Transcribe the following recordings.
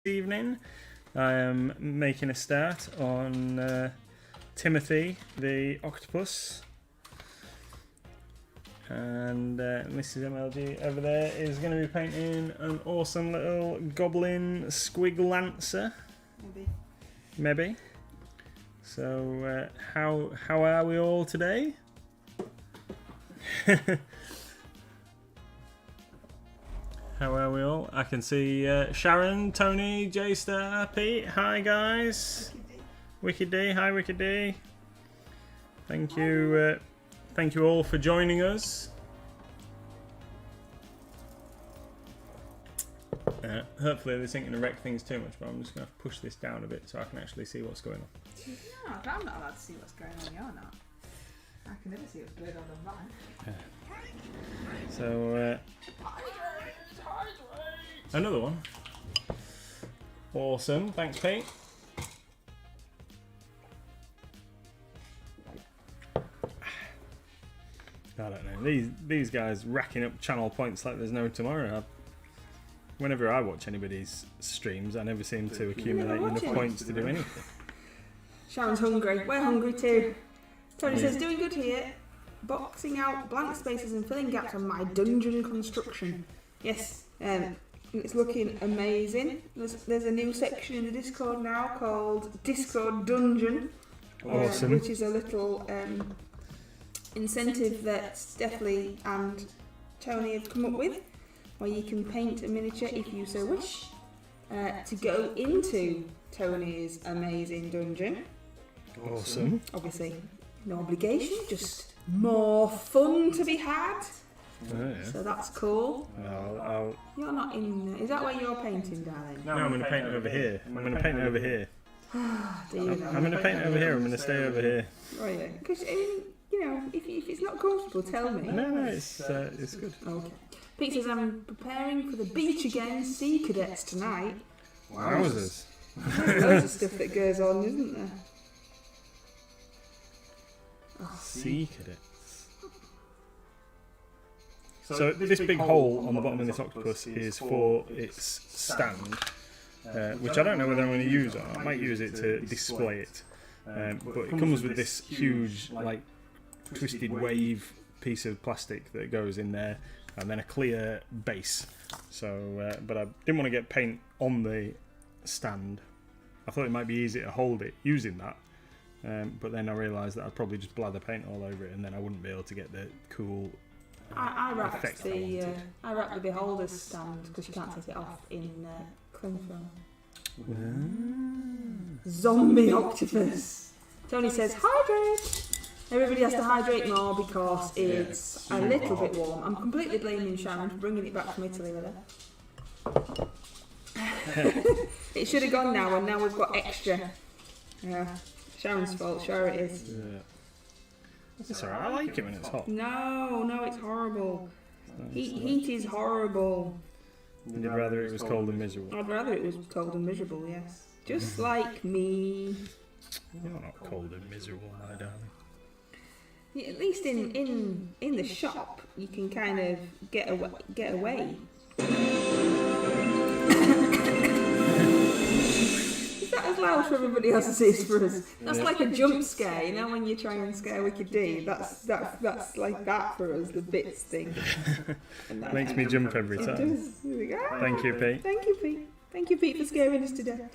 evening. I am making a start on Timothy the Octopus, and Mrs MLG over there is going to be painting an awesome little goblin squiglancer. Maybe. So how are we all today? How are we all? I can see Sharon, Tony, J-Star, Pete. Hi guys. Wicked D. Hi Wicked D. Thank you all for joining us. Hopefully this ain't going to wreck things too much, but I'm just going to push this down a bit so I can actually see what's going on. No, I'm not allowed to see what's going on. You're not. I can never see what's going on mine. So another one. Awesome. Thanks, Pete. I don't know. These guys racking up channel points like there's no tomorrow. Whenever I watch anybody's streams, I never seem to accumulate enough points to do anything. Sharon's hungry. We're hungry too. Tony says, doing good here. Boxing out blank spaces and filling gaps on my dungeon construction. Yes, it's looking amazing. There's a new section in the Discord now called Discord Dungeon. Awesome. Which is a little incentive that Stephanie and Tony have come up with, where you can paint a miniature if you so wish to go into Tony's amazing dungeon. Awesome. Obviously, no obligation, just more fun to be had. Oh, yeah. So that's cool. You're not in there. Is that where you're painting, darling? No, I'm going to paint over here. I'm going to paint over here. Do you I'm going to paint over here. I'm going to stay over here. Oh yeah, because you know, if it's not comfortable, tell me. No, it's good. Okay. Pete says I'm preparing for the beach again. Sea cadets tonight. Wowzers. There's loads of stuff that goes on, isn't there? Sea cadets. So this big hole on the bottom of this octopus is for its stand, which I don't know whether I'm going to use or not. I might use it to display it. But it comes with this huge, like, twisted wave piece of plastic that goes in there, and then a clear base. So, but I didn't want to get paint on the stand. I thought it might be easy to hold it using that. But then I realised that I'd probably just blather paint all over it, and then I wouldn't be able to get the cool I wrapped effect I wrapped the beholder's stand because you can't take it off in cling film. Zombie octopus. Tony says hydrate. Everybody has to hydrate more because it's a little bit warm. I'm completely blaming Sharon for bringing it back from Italy with her. It should have gone now, and now we've got extra. Yeah. Sharon's fault, sure it is. Yeah. It's alright, I like it when it's hot. No, it's horrible. Heat is horrible. You'd rather it was cold and miserable. I'd rather it was cold and miserable, yes. Just like me. You're not cold and miserable, my darling. Yeah, at least in the shop, you can kind of get away. Is that as loud for everybody else as it is for us? That's like a jump scare, you know, when you try and scare Wicked D. That's like that for us, the bits thing. Makes me jump every time. It does. Here we go. Thank you, Pete. Thank you, Pete. Thank you, Pete, for scaring us to death.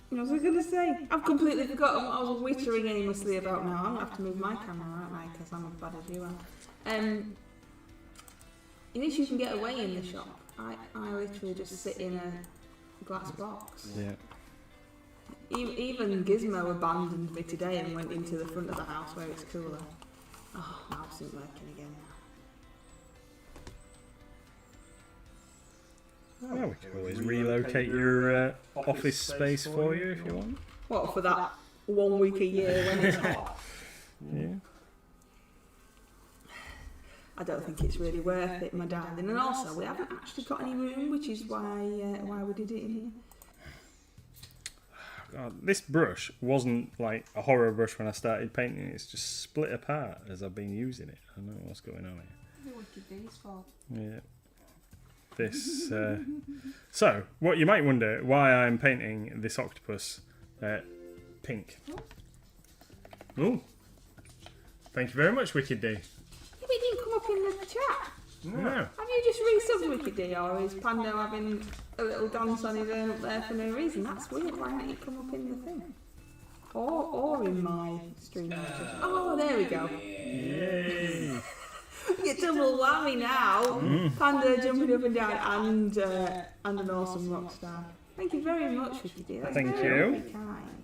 What was I going to say? I've completely forgotten what I was wittering aimlessly about now. I'm going to have to move my camera, aren't I? Because I'm as bad as you are. At least you can get away in the shop. I literally just sit in a glass box. Yeah. Even Gizmo abandoned me today and went into the front of the house where it's cooler. Oh, mouse isn't working again now. Well, we can always relocate your office space for you if you want. What, for that 1 week a year when it's hot? Yeah. I don't think it's really worth it, my darling. And also, we haven't actually got any room, which is why we did it in here. God, this brush wasn't like a horror brush when I started painting it. It's just split apart as I've been using it. I don't know what's going on here. The Wicked D's fault. Yeah. this. So, what you might wonder, why I'm painting this octopus pink. Oh, thank you very much, Wicked D. Yeah, but it didn't come up in the chat. No. Have you just resubbed Wicked D, or is Pando having a little dance on his own up there for no reason? That's weird. Why didn't it come up in the thing? Or in my stream. Oh, there we go. Yay! You double whammy now. Panda jumping up and down and an awesome rock star. Thank you very much, Wicked D. That's Thank very you. kind.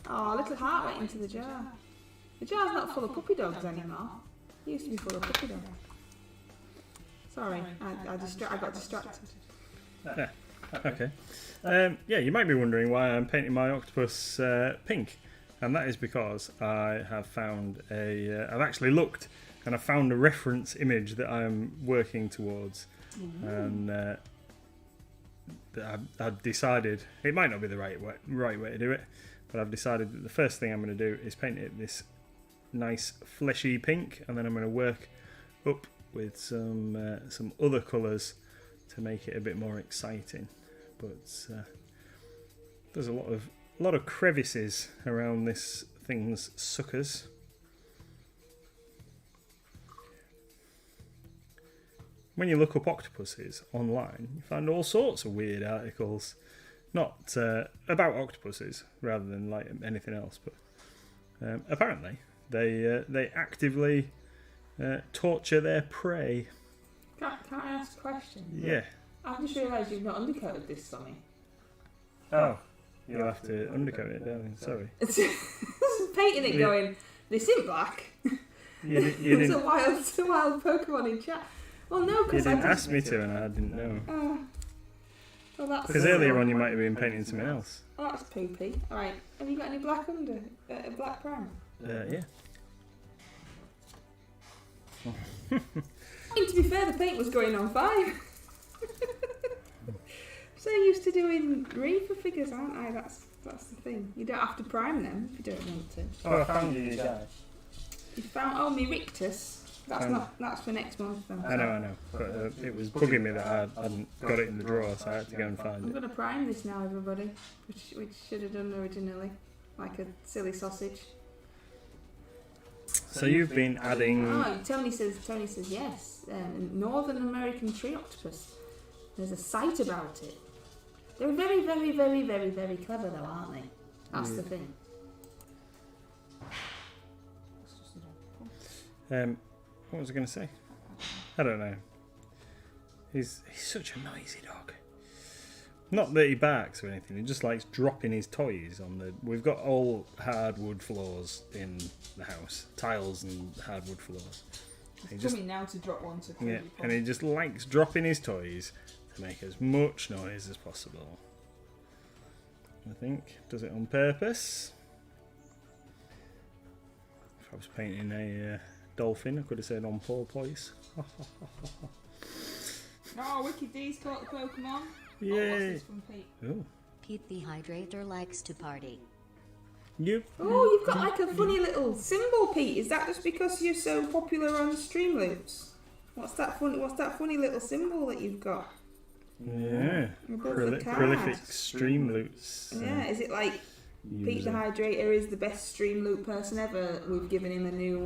Oh, a little heart went into the jar. The jar's not full of puppy dogs anymore. It used to be full of puppy dogs. Sorry, I got distracted. Yeah. Okay. Yeah, you might be wondering why I'm painting my octopus pink, and that is because I have found I've actually looked and I found a reference image that I'm working towards, and I've decided it might not be the right way to do it, but I've decided that the first thing I'm going to do is paint it this nice fleshy pink, and then I'm going to work up with some other colours to make it a bit more exciting. But there's a lot of crevices around this thing's suckers. When you look up octopuses online, you find all sorts of weird articles, not about octopuses rather than like anything else, but apparently they actively torture their prey. Can I ask a question? Yeah. I've just realised you've not undercoated this, Sonny. Oh, you'll have to undercoat it, darling. Sorry. Painting it, going, this isn't black. You It's didn't, a wild Pokemon in chat. Well, no, you because I didn't didn't. ask me to, and I didn't know. Well, that's. Because earlier on, you might have been painting something else. Oh, that's poopy. All right. Have you got any black under? Black primer? Yeah. I mean, to be fair, the paint was going on fine. So used to doing Reaper figures, aren't I? That's the thing. You don't have to prime them if you don't want to. Oh, I found you guys. You found me Rictus. That's for next month. Then. I know. But it was bugging me that I hadn't got it in the drawer, so I had to go and find I'm it. going to prime this now, everybody, which should have done originally, like a silly sausage. So you've been adding. Oh, Tony says yes. Northern American tree octopus. There's a site about it. They're very, very, very, very, very clever, though, aren't they? That's the thing. What was I going to say? I don't know. He's such a noisy dog. Not that he barks or anything. He just likes dropping his toys on the. We've got all hardwood floors in the house, tiles and hardwood floors. He's coming now to drop one to. Yeah, and he just likes dropping his toys to make as much noise as possible. I think does it on purpose. If I was painting a dolphin, I could have said on porpoise. Oh, Wicked D's caught the Pokemon. Yay! Oh, what's this from Pete? Oh. Pete the Hydrator likes to party. You? Oh, you've got like a funny little symbol, Pete. Is that just because you're so popular on Streamloots? What's that funny little symbol that you've got? Yeah. Above the card? Prolific Streamloots. Yeah, is it like Pete the Hydrator is the best Streamloot person ever? We've given him a new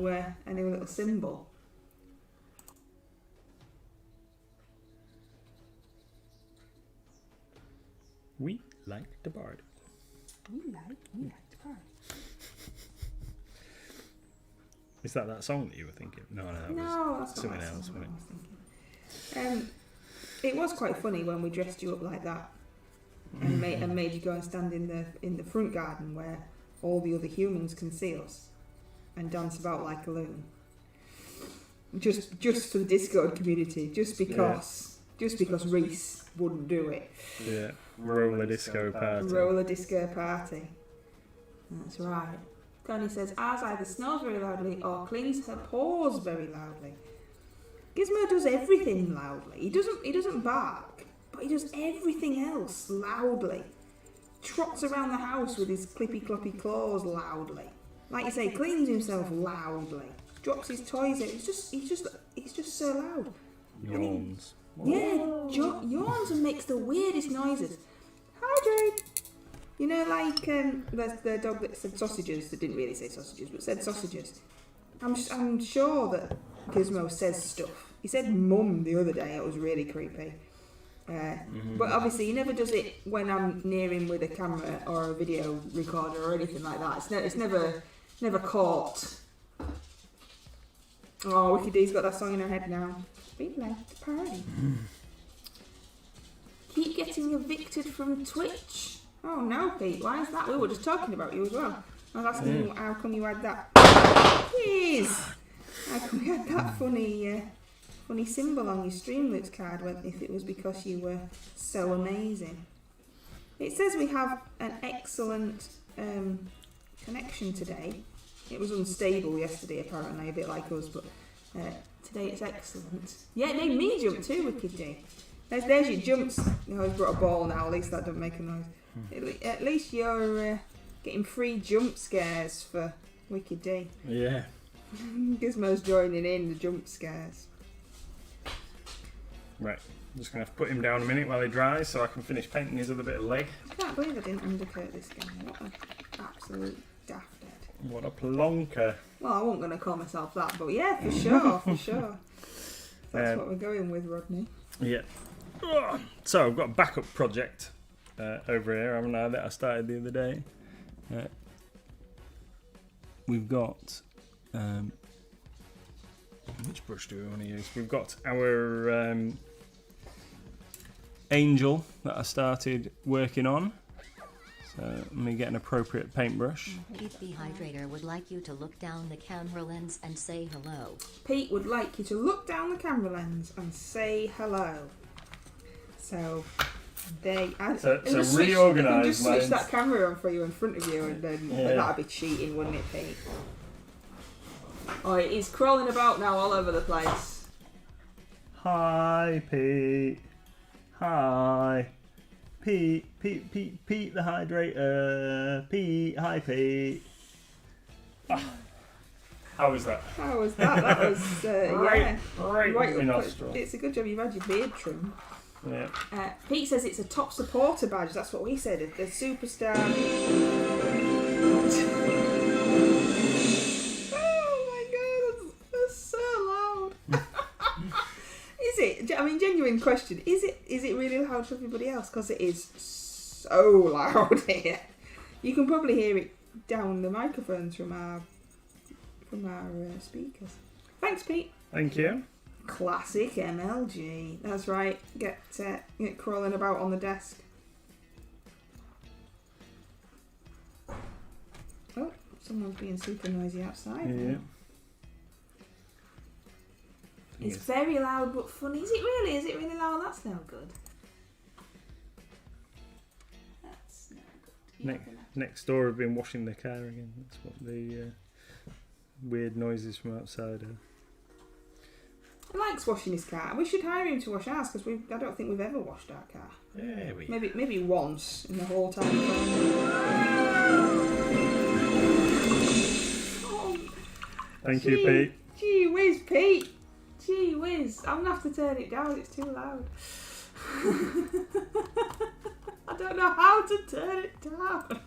little symbol. We like the bard. We like the card. Is that song that you were thinking? No, that was that's something not else, what wasn't I was thinking. It was quite funny when we dressed you up like that and made you go and stand in the front garden where all the other humans can see us and dance about like a loon. Just for the Discord community, just because Reese wouldn't do it. Yeah, roller disco party. Roller disco party. That's right. Connie says, ours either snows very loudly or clings her paws very loudly. Gizmo does everything loudly. He doesn't bark, but he does everything else loudly. Trots around the house with his clippy cloppy claws loudly. Like you say, cleans himself loudly. Drops his toys in. He's just so loud. Yawns. Yeah, yawns and makes the weirdest noises. Hydrate! You know, like the dog that said sausages, that didn't really say sausages, but said sausages. I'm sure that Gizmo says stuff. He said mum the other day, it was really creepy. But obviously he never does it when I'm near him with a camera or a video recorder or anything like that. It's never caught. Oh, Wiki D's got that song in her head now. Big like the party. Keep getting evicted from Twitch. Oh no, Pete, why is that? We were just talking about you as well. I was asking you how come you had that. Jeez! How come you had that funny symbol on your Streamloots card if it was because you were so amazing? It says we have an excellent connection today. It was unstable yesterday apparently, a bit like us, but today it's excellent. Yeah, it made me jump too, Wicked D. There's your jumps. Oh, he's brought a ball now, at least that doesn't make a noise. At least you're getting free jump scares for Wicked D. Yeah. Gizmo's joining in the jump scares. Right, I'm just going to have to put him down a minute while he dries so I can finish painting his other bit of leg. I can't believe I didn't undercut this guy. What an absolute daft head. What a plonker. Well, I wasn't going to call myself that, but yeah, for sure, for sure. That's what we're going with, Rodney. Yeah. So I've got a backup project over here, haven't I, that I started the other day. We've got... which brush do we want to use? We've got our angel that I started working on. So let me get an appropriate paintbrush. Pete the Hydrator would like you to look down the camera lens and say hello. Pete would like you to look down the camera lens and say hello. So reorganise. Just switch that camera on for you in front of you, and then that'd be cheating, wouldn't it, Pete? Oh, he's crawling about now all over the place. Hi, Pete. Hi. Pete the Hydrator. Pete, hi, Pete. How was that? How was that? That was, right right in nostril. It's a good job you've had your beard trimmed. Yeah. Pete says it's a top supporter badge. That's what we said. The superstar. Oh my god, that's so loud. Is it? I mean, genuine question. Is it really loud for everybody else? Because it is so loud here. You can probably hear it down the microphones from our speakers. Thanks, Pete. Thank you. Classic MLG. That's right. Get crawling about on the desk. Oh, someone's being super noisy outside. Yeah. It's very loud but funny. Is it really? Is it really loud? That's no good. That's no good. Next door have been washing their car again. That's what the weird noises from outside are. He likes washing his car. We should hire him to wash ours because I don't think we've ever washed our car. Yeah, Maybe once in the whole time. Thank you, Pete. Gee whiz, Pete. Gee whiz. I'm going to have to turn it down. It's too loud. I don't know how to turn it down.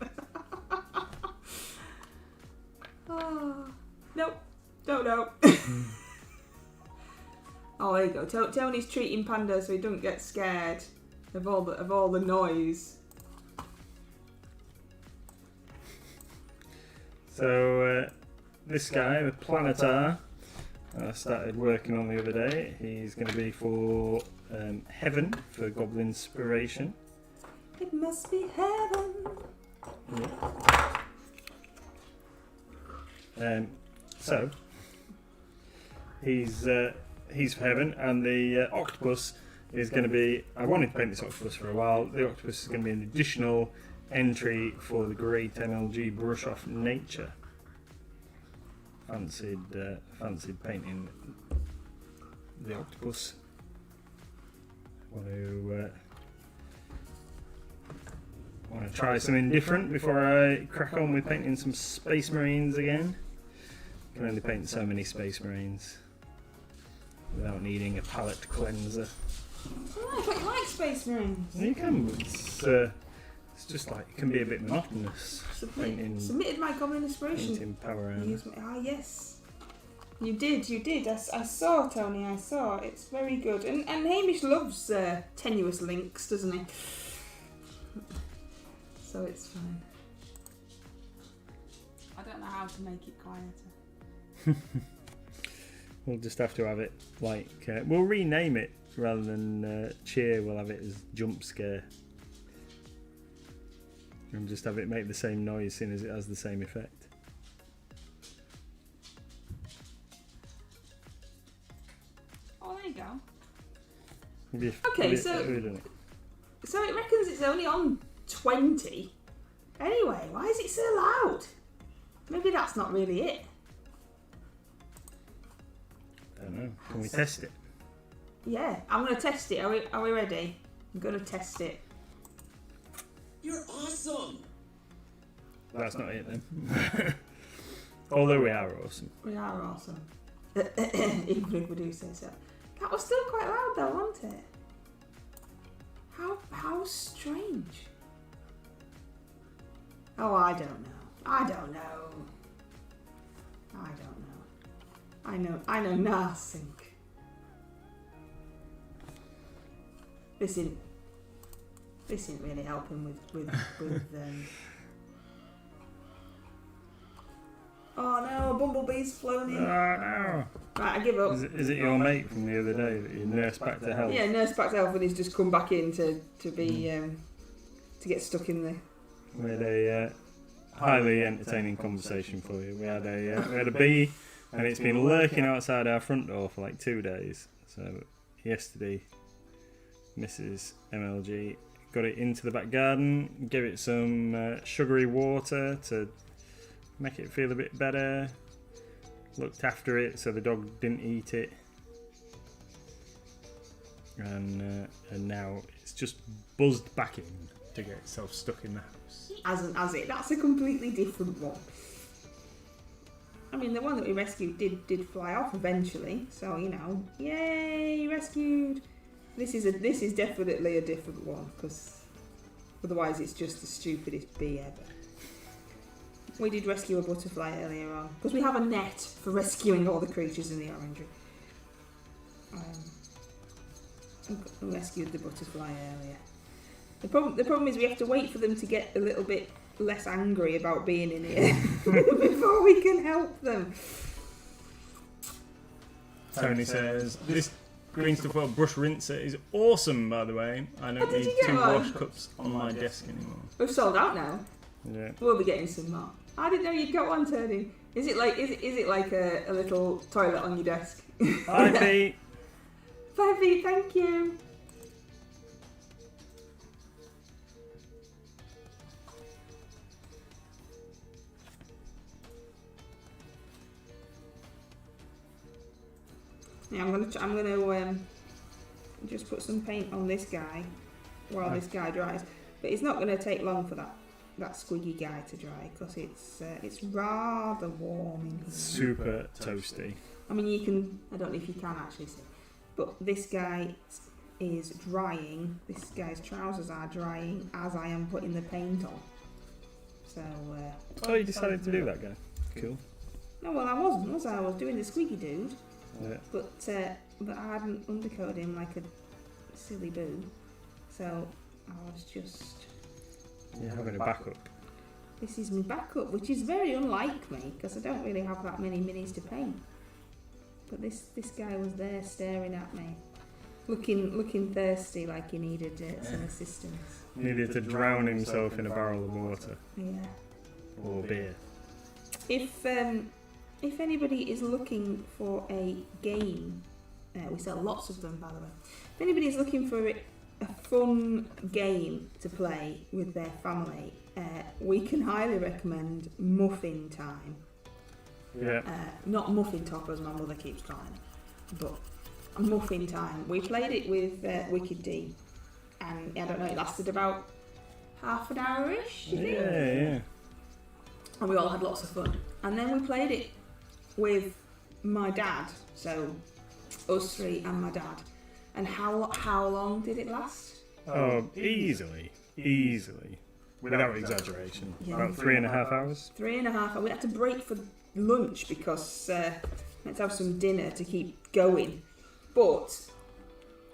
Oh. Nope. Don't know. Oh, there you go. Tony's treating Panda so he doesn't get scared of all the noise. So this guy, the Planetar, I started working on the other day. He's going to be for Heaven for Goblin Inspiration. It must be heaven. Yeah. So he's for Heaven, and the Octopus is going to be... I wanted to paint this Octopus for a while. The Octopus is going to be an additional entry for the Great MLG Brush Off Nature. Fancied painting the Octopus. Want to try something different before I crack on with painting some Space Marines again. Can only paint so many Space Marines. without needing a palette cleanser. Oh, I thought you liked Space Marines. You can, but it's just like, it can be a bit monotonous. Submitted my common inspiration. Painting power armor. Ah, yes. You did. I saw, Tony, I saw. It's very good. And Hamish loves tenuous links, doesn't he? So it's fine. I don't know how to make it quieter. We'll just have to have it like... we'll rename it rather than cheer, we'll have it as jump scare. And just have it make the same noise seeing as it has the same effect. Oh, there you go. Okay, so it reckons it's only on 20. Anyway, why is it so loud? Maybe that's not really it. I don't know. Can we test it? Yeah, I'm going to test it. Are we ready? I'm going to test it. You're awesome! That's not it then. Although we are awesome. We are awesome. Even if we do say so. That was still quite loud though, wasn't it? How strange. Oh, I don't know. I don't know. I know nothing. This isn't really helping with Oh no, a bumblebee's flown in. Oh no. Right, I give up. Is it your mate from the other day that you nursed back to health? Yeah, nurse back to health, and he's just come back in to get stuck in there. We had a highly entertaining conversation for you. We had a bee, and it's been lurking outside our front door for like 2 days. So yesterday, Mrs MLG got it into the back garden, gave it some sugary water to make it feel a bit better, looked after it so the dog didn't eat it, and now it's just buzzed back in to get itself stuck in the house. Hasn't, has it? That's a completely different one. I mean, the one that we rescued did fly off eventually, so you know, yay, rescued. This is definitely a different one, because otherwise it's just the stupidest bee ever. We did rescue a butterfly earlier on, because we have a net for rescuing all the creatures in the orangery. We rescued the butterfly earlier. The problem is we have to wait for them to get a little bit less angry about being in here before we can help them. Tony says, this green stuff well brush rinser is awesome, by the way. I don't need 2 wash cups on my desk anymore. We've sold out now. Yeah. We'll be getting some more. I didn't know you'd got one, Tony. Is it like a little toilet on your desk? 5 feet. 5 feet, thank you. Yeah, I'm gonna just put some paint on this guy while this guy dries. But it's not gonna take long for that squiggy guy to dry, because it's rather warm in here. Super toasty. I mean, you can, I don't know if you can actually see, but this guy is drying. This guy's trousers are drying as I am putting the paint on. So. Oh, you decided to do that, guy. Cool. No, well, I wasn't, was I? I was doing the squeaky dude. Yeah. But I hadn't undercoated him like a silly boo. So I was just. You're having a backup. This is my backup, which is very unlike me, because I don't really have that many minis to paint. But this guy was there staring at me, looking thirsty, like he needed some assistance. Needed to drown himself in a barrel of water. Yeah. Or beer. If anybody is looking for a game, we sell lots of them, by the way. If anybody is looking for a fun game to play with their family, we can highly recommend Muffin Time. Yeah. Not Muffin Top, as my mother keeps calling it, but Muffin Time. We played it with Wicked D, and I don't know, it lasted about half an hour-ish, do you think? Yeah. And we all had lots of fun. And then we played it with my dad, so us three and my dad. And how long did it last? Oh, easily. Without exaggeration. Yeah. About 3.5 hours. 3.5. We had to break for lunch because we had to have some dinner to keep going. But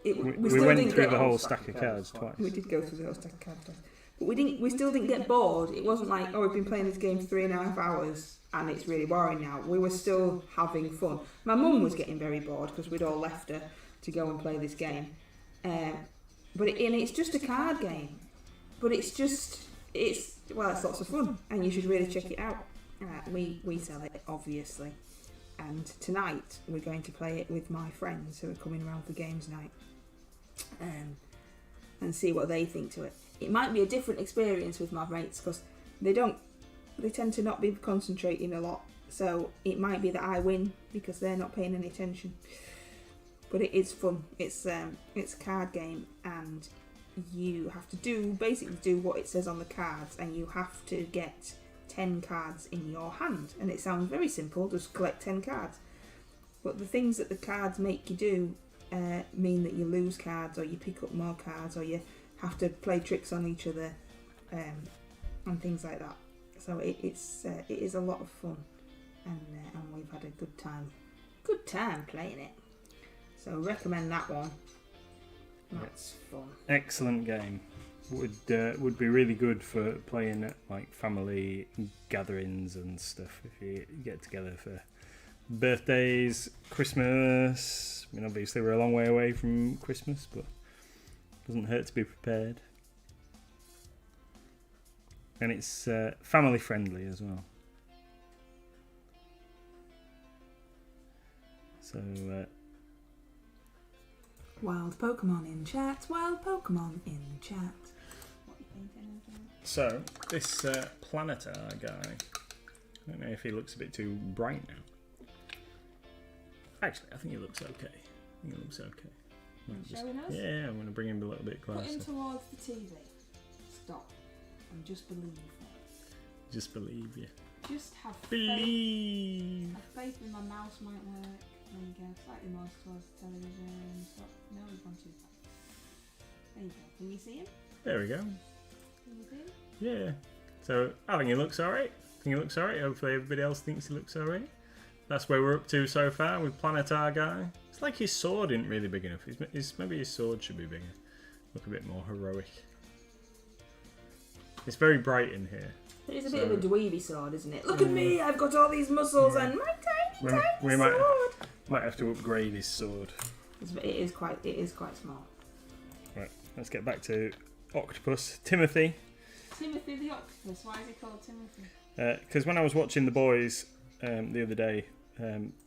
we still went didn't through get the whole stack of cards twice. We did go through the whole stack of cards twice. But we still didn't get bored. It wasn't like, oh, we've been playing this game for 3.5 hours and it's really boring now. We were still having fun. My mum was getting very bored because we'd all left her to go and play this game. But it's just a card game. But it's lots of fun, and you should really check it out. We sell it, obviously. And tonight we're going to play it with my friends who are coming around for games night, and see what they think to it. It might be a different experience with my mates because they tend to not be concentrating a lot. So it might be that I win because they're not paying any attention. But it is fun. It's a card game, and you have to basically do what it says on the cards, and you have to get 10 cards in your hand. And it sounds very simple, just collect 10 cards. But the things that the cards make you do mean that you lose cards, or you pick up more cards, or you have to play tricks on each other, and things like that. So it is a lot of fun, and we've had a good time playing it. So recommend that one. That's fun. Excellent game. Would be really good for playing at like family gatherings and stuff. If you get together for birthdays, Christmas. I mean, obviously we're a long way away from Christmas, but it doesn't hurt to be prepared. And it's family friendly as well. So. Wild Pokemon in chat. Wild Pokemon in chat. What are you painting over? So this Planetar guy. I don't know if he looks a bit too bright now. Actually, I think he looks okay. Showing us? Yeah, I'm going to bring him a little bit closer. Put him towards the TV. Stop. And just believe. Just believe, yeah. Just have Believe. faith. Have faith in my mouse might work. There you go. Slightly more towards the television. Stop. No, we've gone too far. There you go. Can you see him? There we go. Can you see him? Yeah. So I think he looks alright. Hopefully everybody else thinks he looks alright. That's where we're up to so far with Planetar guy. It's like his sword isn't really big enough. Maybe his sword should be bigger. Look a bit more heroic. It's very bright in here. It is a bit of a dweeby sword, isn't it? Look at me! I've got all these muscles and my tiny we sword. might have to upgrade his sword. It is quite small. Right. Let's get back to Octopus. Timothy. Timothy the Octopus. Why is he called Timothy? Because when I was watching The Boys the other day,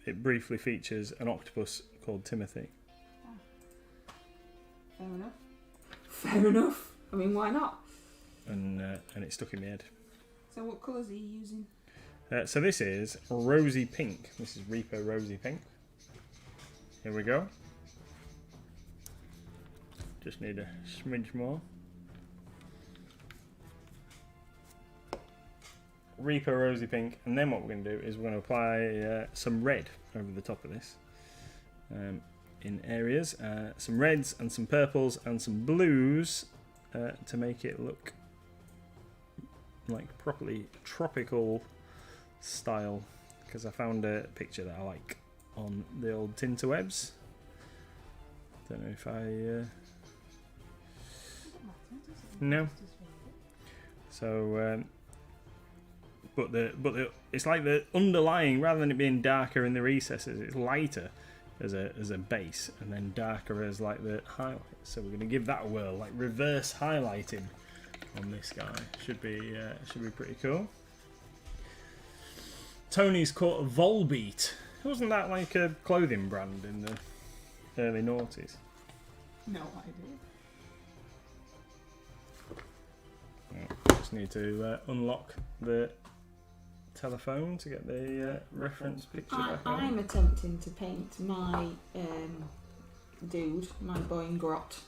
it briefly features an octopus called Timothy. Fair enough. Fair enough. I mean, why not? And it stuck in my head. So what colours are you using? So this is Rosy Pink. This is Reaper Rosy Pink. Here we go. Just need a smidge more. Reaper Rosy Pink, and then what we're going to do is we're going to apply some red over the top of this in areas. Some reds and some purples and some blues to make it look like properly tropical style, because I found a picture that I like on the old Tinterwebs. Don't know if I no. So but it's like the underlying, rather than it being darker in the recesses, it's lighter as a base and then darker as like the highlights. So we're going to give that a whirl, like reverse highlighting on this guy. Should be pretty cool. Tony's caught a Volbeat. Wasn't that like a clothing brand in the early noughties? No idea. Just need to unlock the telephone to get the reference picture back on. I'm attempting to paint my dude, my Boingrot,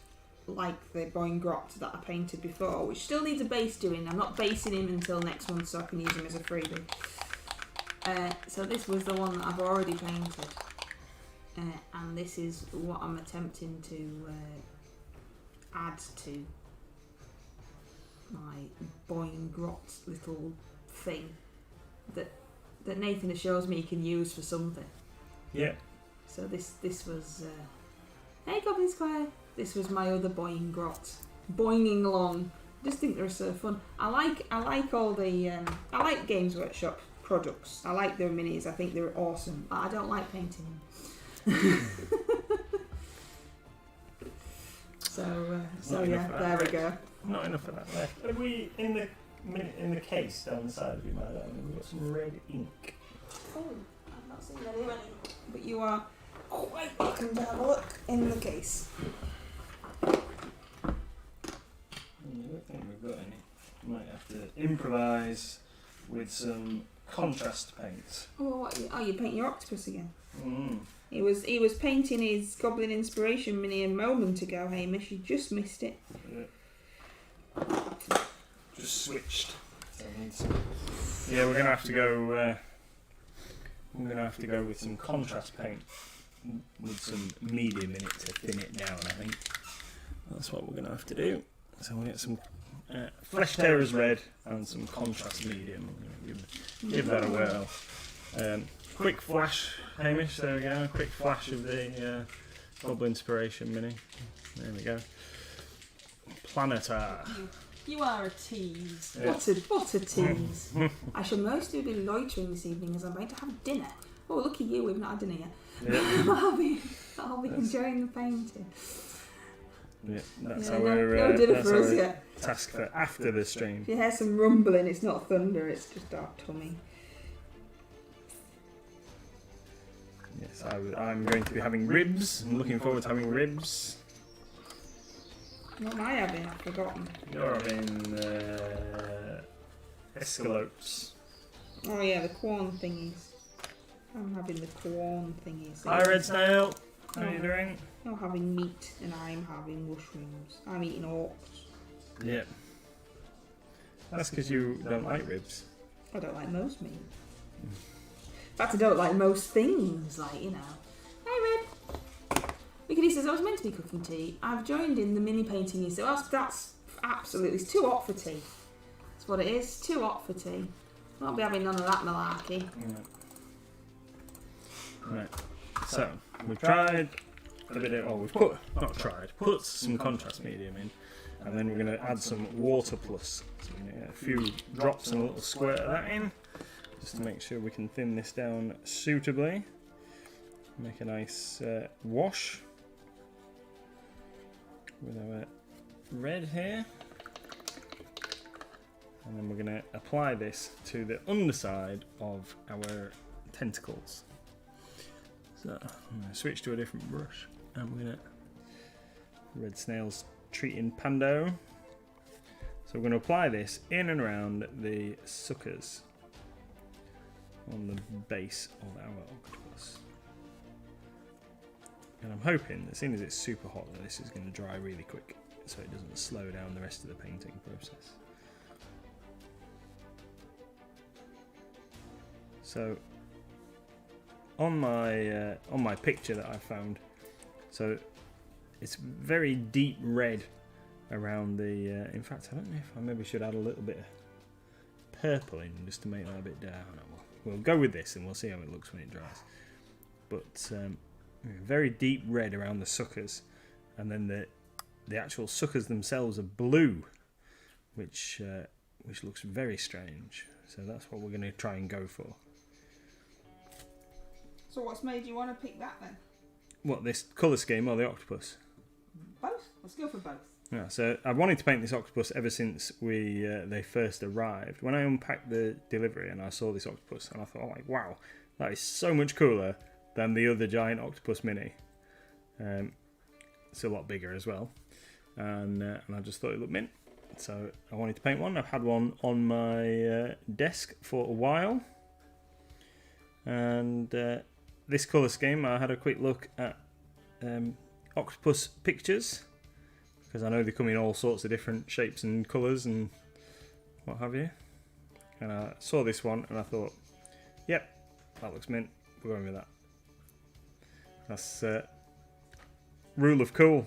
like the Boingrot that I painted before, which still needs a base doing. I'm not basing him until next month so I can use him as a freebie. So this was the one that I've already painted. and this is what I'm attempting to add to my Boingrot little thing that Nathan assures me he can use for something. Yeah. So this was hey Goblin Square. This was my other Boingrot, boinging along. Just think they're so fun. I like all the I like Games Workshop products. I like their minis. I think they're awesome. But I don't like painting them. so yeah, there we go. Not enough of that left. Are we in the case down the side of you, madam? We've got some red ink. Oh, I've not seen any, but you are quite welcome to have a look in the case. I don't think we've got any. Might have to improvise with some contrast paints. Oh, what? You paint your octopus again? Mm. He was painting his Goblin Inspiration mini a moment ago, Hamish. You just missed it. Just switched. Yeah, we're gonna have to go. We're gonna have to go with some contrast paint with some medium in it to thin it down. I think that's what we're gonna have to do. So we'll get some Flesh Tearers red and some contrast medium. Give that a whirl. Quick flash, Hamish. There we go. Quick flash of the Goblin Inspiration mini. There we go. Planetar. You are a tease. Yeah. What a tease. I shall mostly be loitering this evening as I'm going to have dinner. Oh, look at you, we've not had dinner yet. Yeah. I'll be enjoying the painting. Yeah, that's Yeah, our, no dinner that's for us our yet. task for after the stream. If you hear some rumbling, it's not thunder, it's just our tummy. Yes, I'm going to be having ribs. I'm looking forward to having ribs. What am I having? I've forgotten. You're having escalopes. Oh yeah, the corn thingies. I'm having the corn thingies. Hi, Red Snail. How are you doing? You're having meat and I'm having mushrooms. I'm eating orcs. Yeah. That's because you don't like ribs. I don't like most meat. In fact, I don't like most things, like, you know. Hey, Red. Mickey says, I was meant to be cooking tea. I've joined in the mini painting. So that's absolutely, it's too hot for tea. That's what it is, too hot for tea. Won't be having none of that malarkey. Right. So, we've tried a bit of, we've put some contrast medium in, and then we're going to add some water plus. So we're going to get a few drops and a little squirt of that in, just to make sure we can thin this down suitably. Make a nice wash with our red here. And then we're going to apply this to the underside of our tentacles. So I'm going to switch to a different brush and we're going to Red Snail's treating Pando. So we're going to apply this in and around the suckers on the base of our octopus. And I'm hoping that as soon as it's super hot that this is going to dry really quick so it doesn't slow down the rest of the painting process. So on my picture that I found, so it's very deep red around the. In fact, I don't know if I maybe should add a little bit of purple in just to make that a bit dark. We'll go with this and we'll see how it looks when it dries. But very deep red around the suckers, and then the actual suckers themselves are blue, which looks very strange. So that's what we're going to try and go for. So what's made you want to pick that then? What, this colour scheme or the octopus? Both. Let's go for both. Yeah, so I've wanted to paint this octopus ever since they first arrived. When I unpacked the delivery and I saw this octopus, and I thought, like, wow, that is so much cooler than the other giant octopus mini. It's a lot bigger as well, and I just thought it looked mint. So I wanted to paint one. I've had one on my desk for a while, and this colour scheme, I had a quick look at octopus pictures, because I know they come in all sorts of different shapes and colours and what have you. And I saw this one and I thought, yep, that looks mint, we're going with that. That's rule of cool,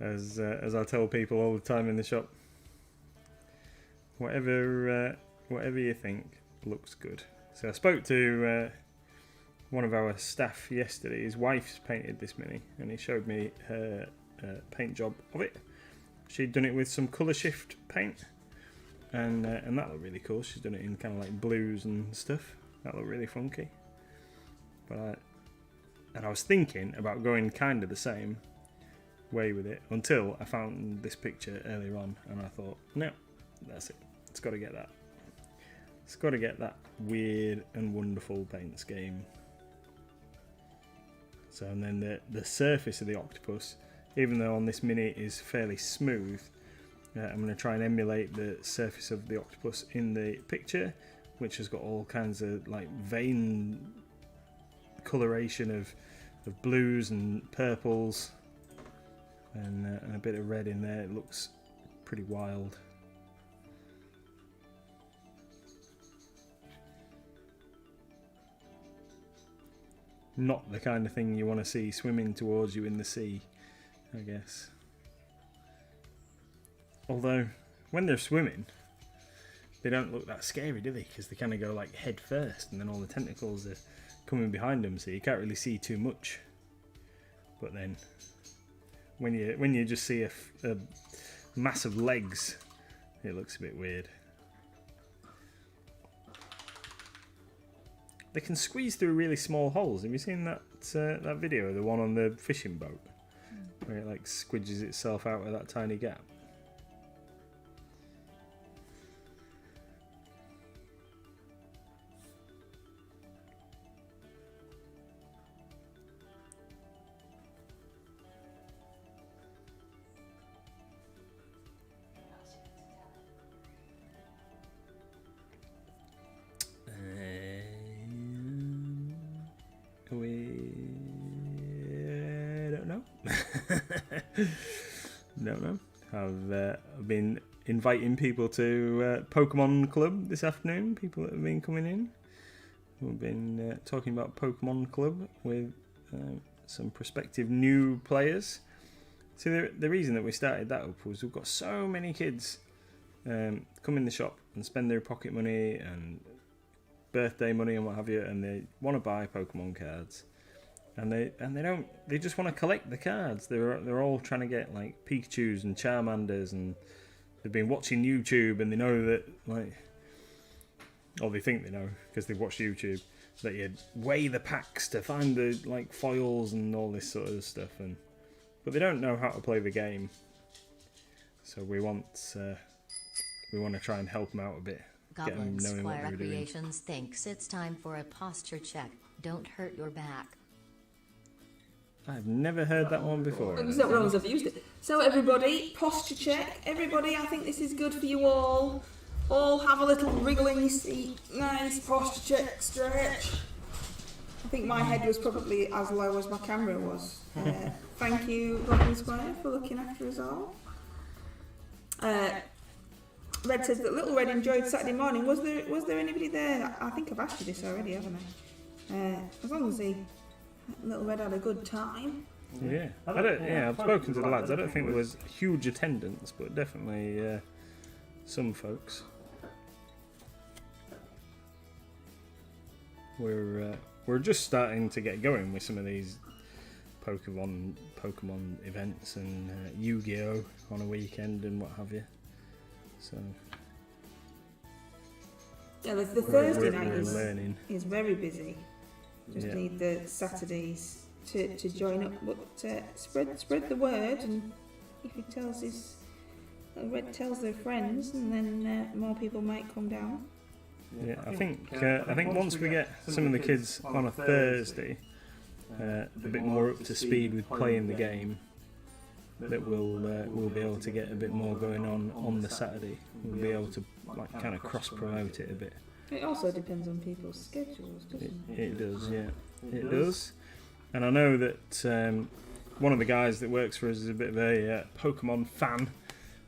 as I tell people all the time in the shop. Whatever you think looks good. So I spoke to one of our staff yesterday. His wife's painted this mini, and he showed me her paint job of it. She'd done it with some colour shift paint, and that looked really cool. She's done it in kind of like blues and stuff. That looked really funky. But I was thinking about going kind of the same way with it until I found this picture earlier on, and I thought, no, that's it. It's got to get that. It's got to get that weird and wonderful paint scheme. So, and then the surface of the octopus, even though on this mini it is fairly smooth, I'm going to try and emulate the surface of the octopus in the picture, which has got all kinds of like vein coloration of blues and purples, and a bit of red in there. It looks pretty wild. Not the kind of thing you want to see swimming towards you in the sea, I guess. Although, when they're swimming, they don't look that scary, do they? Because they kind of go like head first, and then all the tentacles are coming behind them, so you can't really see too much. But then, when you just see a mass of legs, it looks a bit weird. They can squeeze through really small holes. Have you seen that that video, the one on the fishing boat, where it like squidges itself out of that tiny gap? Don't know. I've been inviting people to Pokemon Club this afternoon. People that have been coming in. We've been talking about Pokemon Club with some prospective new players. So the reason that we started that up was we've got so many kids come in the shop and spend their pocket money and birthday money and what have you, and they want to buy Pokemon cards. And they just want to collect the cards. They're all trying to get like Pikachus and Charmanders, and they've been watching YouTube, and they know that like, or they think they know because they've watched YouTube, that you weigh the packs to find the like foils and all this sort of stuff, but they don't know how to play the game. So we want to try and help them out a bit. Get them knowing what they're doing. Recreations thinks it's time for a posture check. Don't hurt your back. I've never heard that one before. It's not wrong as I've used it. So everybody, posture check. Everybody, I think this is good for you all. All have a little wriggle in your seat. Nice posture check, stretch. I think my head was probably as low as my camera was. Thank you, Robin Squire, for looking after us all. Red says that Little Red enjoyed Saturday morning. Was there anybody there? I think I've asked you this already, haven't I? As long as Little Red had a good time. Yeah, I've spoken to the lads. I don't think there was huge attendance, but definitely some folks. We're just starting to get going with some of these Pokemon events and Yu-Gi-Oh on a weekend and what have you. So yeah, the Thursday night is very busy. Just need the Saturdays to join up, but spread the word, and if he tells Red tells their friends, and then more people might come down. Yeah, I think once we get some of the kids on a Thursday a bit more up to speed with playing the game, that we'll be able to get a bit more going on the Saturday. We'll be able to like kind of cross promote it a bit. It also depends on people's schedules, doesn't it? It does, yeah. It does. And I know that one of the guys that works for us is a bit of a Pokemon fan,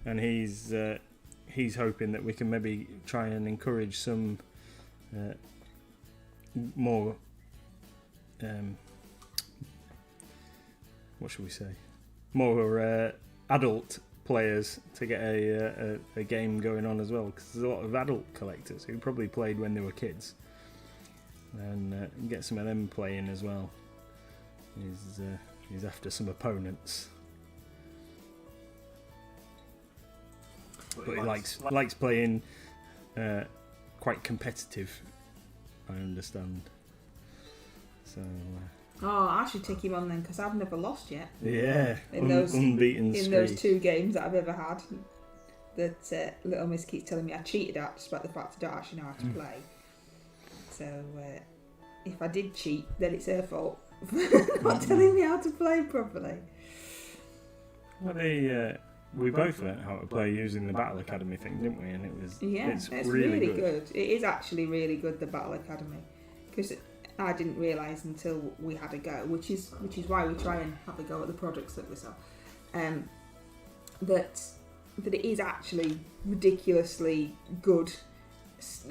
and he's hoping that we can maybe try and encourage some more what should we say, more adult players to get a game going on as well, because there's a lot of adult collectors who probably played when they were kids, and get some of them playing as well. He's after some opponents, but he likes playing quite competitive, I understand. So Oh, I should take him on then, because I've never lost yet. yeah, In those unbeaten in streak. those 2 games that I've ever had, that Little Miss keeps telling me I cheated at, despite the fact I don't actually know how to play. So if I did cheat, then it's her fault for not telling me how to play properly. Well, we both learnt how to play using the Battle Academy thing, didn't we? And it's really good. It is actually really good, the Battle Academy, because I didn't realise until we had a go, which is why we try and have a go at the products that we sell, that it is actually ridiculously good,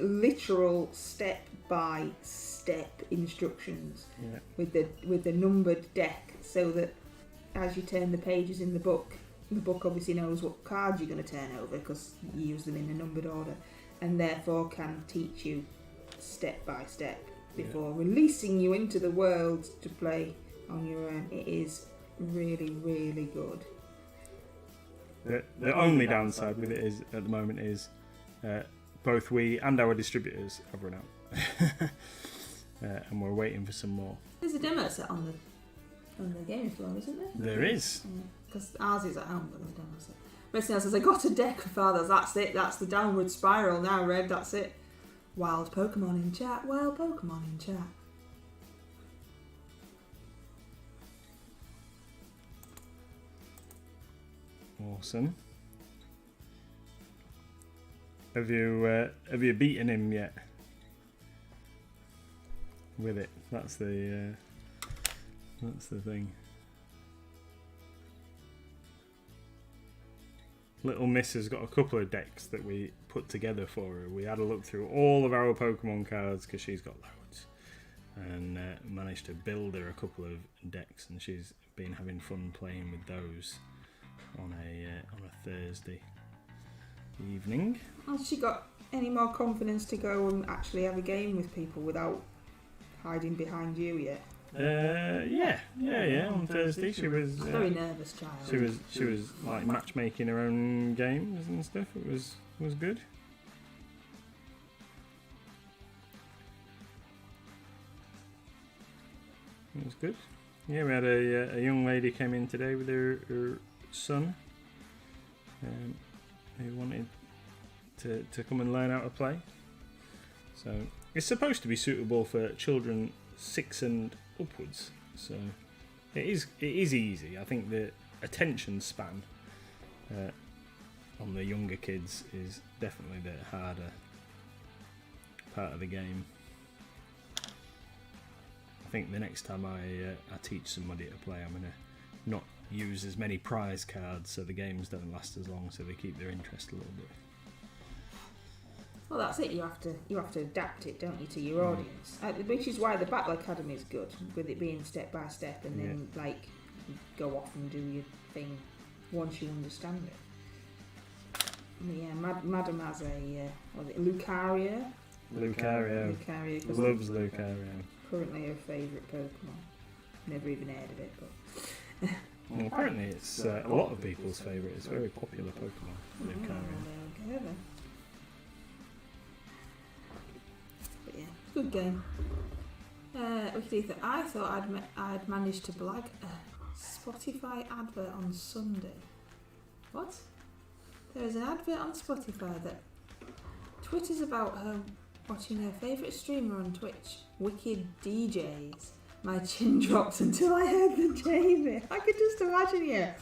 literal step-by-step instructions with the numbered deck, so that as you turn the pages in the book obviously knows what cards you're going to turn over, because you use them in a numbered order, and therefore can teach you step by step before releasing you into the world to play on your own. It is really, really good. The only downside with it is at the moment is both we and our distributors have run out, and we're waiting for some more. There's a demo set on the game floor, isn't there? There is. Because ours is at home, but there's a demo set. Everything else says, I got a deck of fathers, that's it, that's the downward spiral now, Red, that's it. Wild Pokemon in chat, wild Pokemon in chat. Awesome. Have you beaten him yet? With it, that's the thing. Little Miss has got a couple of decks that we put together for her. We had a look through all of our Pokemon cards, because she's got loads, and managed to build her a couple of decks, and she's been having fun playing with those on a Thursday evening. Has she got any more confidence to go and actually have a game with people without hiding behind you yet? Yeah. On Thursday, she was very nervous child. She was like matchmaking her own games and stuff. It was good. It was good. Yeah, we had a young lady came in today with her son, who wanted to come and learn how to play. So it's supposed to be suitable for children 6 and upwards, so it is easy. I think the attention span on the younger kids is definitely the harder part of the game. I think the next time I teach somebody to play, I'm gonna not use as many prize cards, so the games don't last as long, so they keep their interest a little bit. Well, that's it. You have to adapt it, don't you, to your audience, which is why the Battle Academy is good, with it being step by step, and then like go off and do your thing once you understand it. Yeah, Madam has a Lucario. Lucario loves Lucario. Currently her favourite Pokemon. Never even heard of it, but well, apparently it's a lot of people's favourite. It's a very popular Pokemon, Lucario. There we go then. But yeah, good game. I thought I'd managed to blag a Spotify advert on Sunday. What? There is an advert on Spotify that twitters about her watching her favourite streamer on Twitch, Wicked DJs. My chin dropped until I heard the name. I could just imagine you.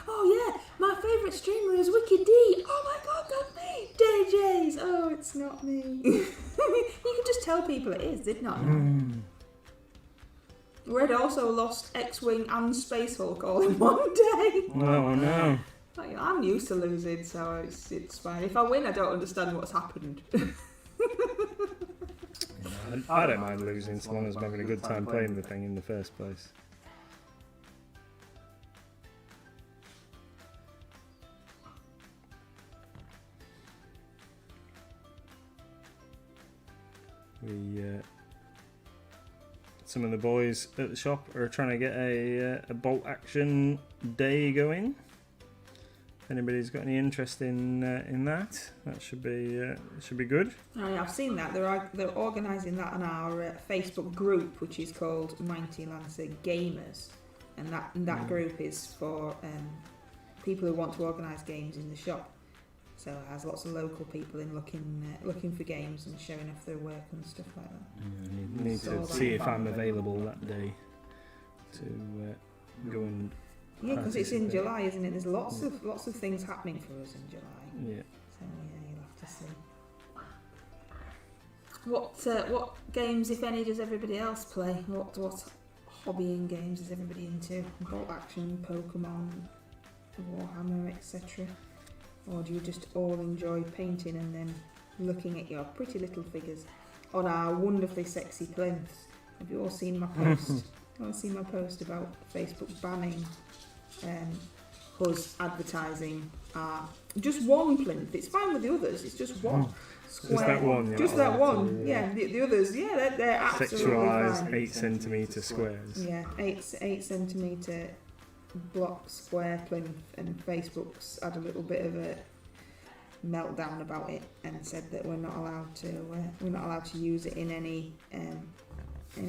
Oh yeah, my favourite streamer is Wicked D. Oh my god, that's me. DJs. Oh, it's not me. You could just tell people it is, did not know. Red also lost X-Wing and Space Hulk all in one day. Oh no. Like, I'm used to losing, so it's fine. If I win, I don't understand what's happened. I don't mind losing so long as I'm having a good time playing the thing in the first place. some of the boys at the shop are trying to get a bolt action day going. If anybody's got any interest in that, that should be good. Oh, yeah, I've seen that. They're organising that on our Facebook group, which is called Mighty Lancer Gamers, and that group is for people who want to organise games in the shop. So it has lots of local people in looking for games and showing off their work and stuff like that. Need to see if I'm available that day to go and. Yeah, because it's in July, isn't it? There's lots of things happening for us in July. Yeah. So yeah, you'll have to see. What games, if any, does everybody else play? What hobbying games is everybody into? Bolt action, Pokemon, Warhammer, etc. Or do you just all enjoy painting and then looking at your pretty little figures on our wonderfully sexy plinths? Have you all seen my post? All seen my post about Facebook banning us advertising just one plinth. It's fine with the others. It's just one square. Just that one. Yeah. Just that one. Yeah. The others. Yeah, they're absolutely sexualised fine. 8 centimetre squares. Yeah, 8 centimetre block square plinth, and Facebook's had a little bit of a meltdown about it and said that we're not allowed to use it in any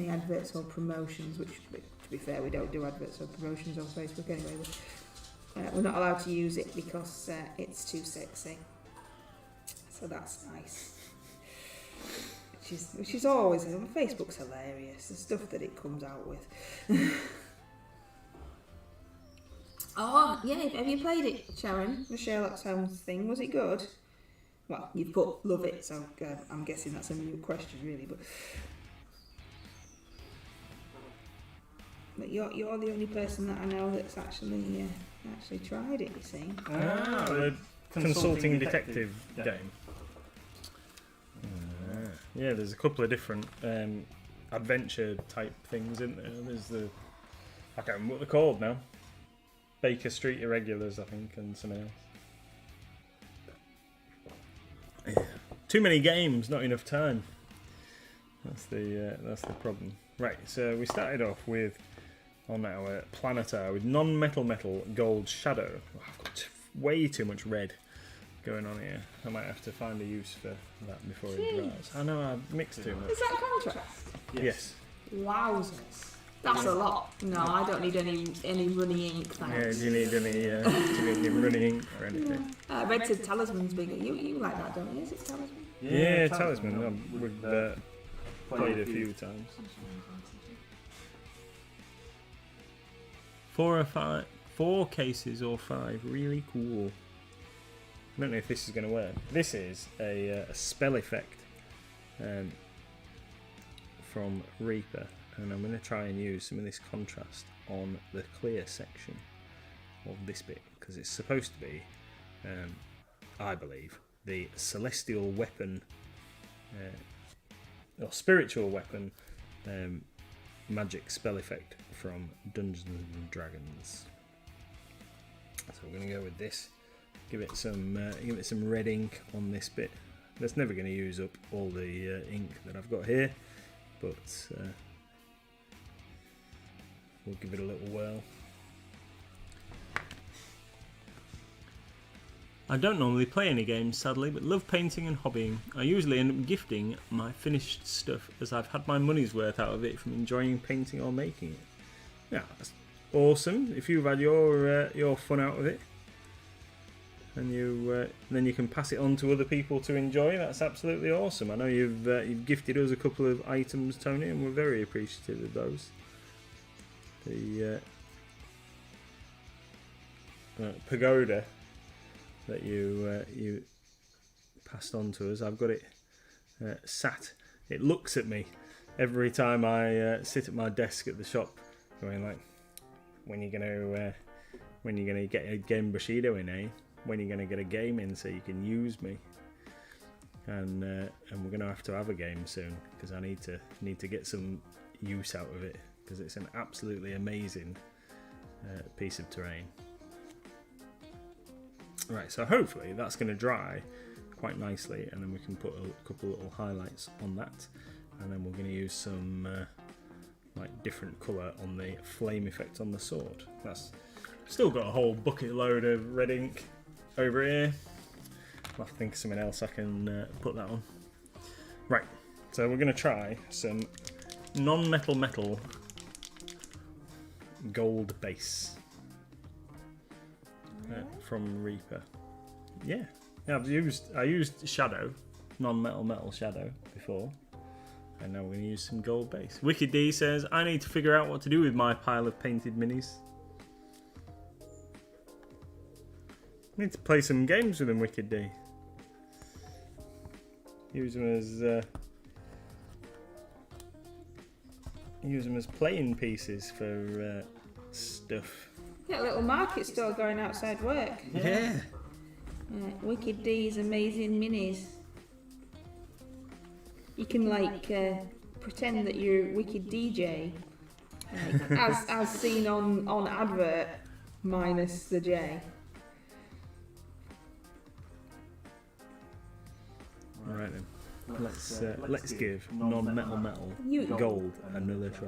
adverts or promotions. Which, to be fair, we don't do adverts or promotions on Facebook anyway. But, we're not allowed to use it because it's too sexy. So that's nice. Which is always Facebook's hilarious. The stuff that it comes out with. Oh, yeah, have you played it, Sharon? The Sherlock Holmes thing, was it good? Well, you've put love it, so I'm guessing that's a mute question, really. But you're the only person that I know that's actually tried it, you see. The consulting detective game. Yeah, there's a couple of different adventure type things in there. There's I can't remember what they're called now. Baker Street Irregulars, I think, and something else. Yeah. Too many games, not enough time. That's the problem. Right, so we started off with on our Planetar with non-metal gold shadow. Oh, I've got way too much red going on here. I might have to find a use for that before it dries. I know I've mixed too much. Is that contrast? Yes. Wowzers. That's a lot. No, I don't need any running ink, thanks. Yeah, do you need any running ink or anything? Red said Talisman's bigger. You like that, don't you? Is it Talisman? Yeah, Talisman. We've played a few times. 4 or 5, 4 cases or 5. Really cool. I don't know if this is going to work. This is a spell effect from Reaper. And I'm going to try and use some of this contrast on the clear section of this bit, because it's supposed to be, I believe, the celestial weapon or spiritual weapon magic spell effect from Dungeons and Dragons. So we're going to go with this. Give it some red ink on this bit. That's never going to use up all the ink that I've got here, but we'll give it a little whirl. I don't normally play any games, sadly, but love painting and hobbying. I usually end up gifting my finished stuff, as I've had my money's worth out of it from enjoying painting or making it. Yeah, that's awesome. If you've had your fun out of it, and then you can pass it on to other people to enjoy, that's absolutely awesome. I know you've gifted us a couple of items, Tony, and we're very appreciative of those. The pagoda that you passed on to us, I've got it sat. It looks at me every time I sit at my desk at the shop, going like, when you gonna get a Game Bushido in, eh? When you gonna get a game in so you can use me? And we're gonna have to have a game soon, because I need to get some use out of it, because it's an absolutely amazing piece of terrain. Right, so hopefully that's going to dry quite nicely, and then we can put a couple little highlights on that. and then we're going to use some like different colour on the flame effect on the sword. That's still got a whole bucket load of red ink over here. I'll have to think of something else I can put that on. Right, so we're going to try some non-metal gold base from Reaper. Yeah, I used shadow, non-metal shadow before, and now we're going to use some gold base. Wicked D says, I need to figure out what to do with my pile of painted minis. I need to play some games with them, Wicked D. Use them as playing pieces for stuff. Get a little market store going outside work. Yeah. Wicked D's amazing minis. You can like pretend that you're Wicked DJ, like, as seen on advert, minus the J. Right then. Let's give non-metal gold another try.